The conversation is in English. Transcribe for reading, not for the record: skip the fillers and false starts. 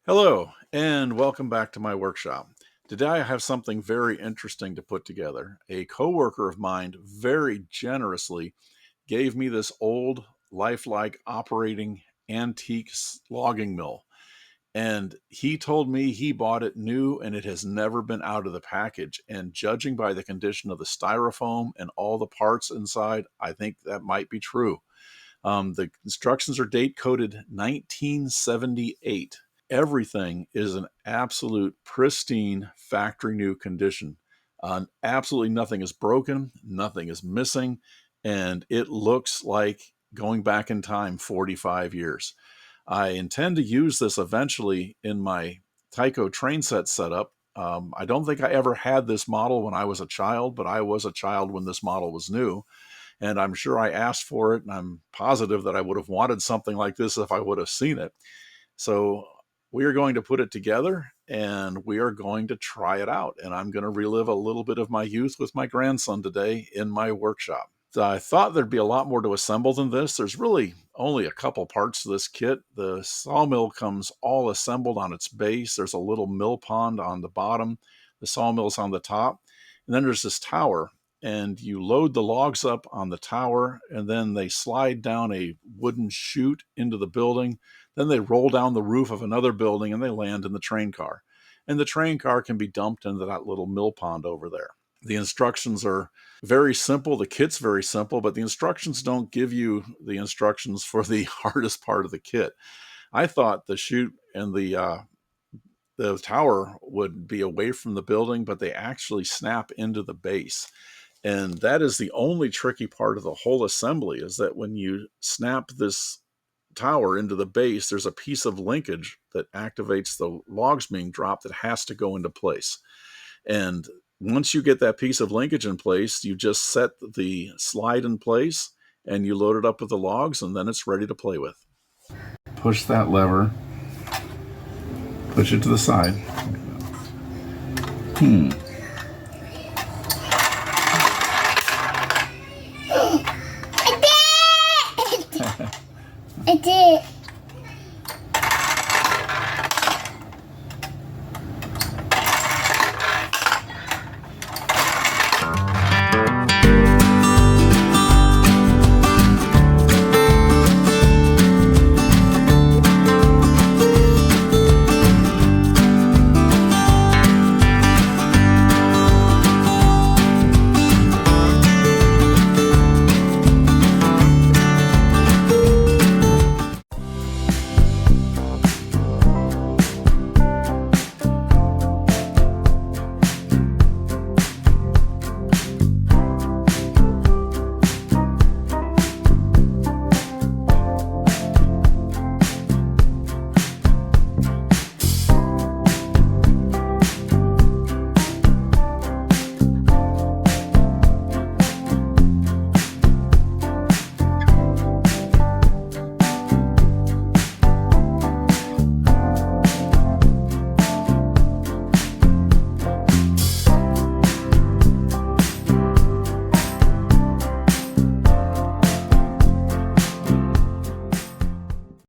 Hello, and welcome back to my workshop. Today I have something very interesting to put together. A coworker of mine very generously gave me this old, lifelike operating antique logging mill. And he told me he bought it new and it has never been out of the package. And judging by the condition of the styrofoam and all the parts inside, I think that might be true. The instructions are date coded 1978. Everything is an absolute pristine factory new condition. Absolutely nothing is broken, nothing is missing, and it looks like going back in time 45 years. I intend to use this eventually in my Tyco train set setup. I don't think I ever had this model when I was a child, but I was a child when this model was new. And I'm sure I asked for it, and I'm positive that I would have wanted something like this if I would have seen it. So we are going to put it together and we are going to try it out. And I'm going to relive a little bit of my youth with my grandson today in my workshop. So I thought there'd be a lot more to assemble than this. There's really only a couple parts to this kit. The sawmill comes all assembled on its base. There's a little mill pond on the bottom. The sawmill's on the top. And then there's this tower. And you load the logs up on the tower, and then they slide down a wooden chute into the building. Then they roll down the roof of another building and they land in the train car. And the train car can be dumped into that little mill pond over there. The instructions are very simple. The kit's very simple, but the instructions don't give you the instructions for the hardest part of the kit. I thought the chute and the tower would be away from the building, but they actually snap into the base. And that is the only tricky part of the whole assembly, is that when you snap this tower into the base, there's a piece of linkage that activates the logs being dropped that has to go into place. And once you get that piece of linkage in place, you just set the slide in place and you load it up with the logs, and then it's ready to play with. Push that lever, push it to the side.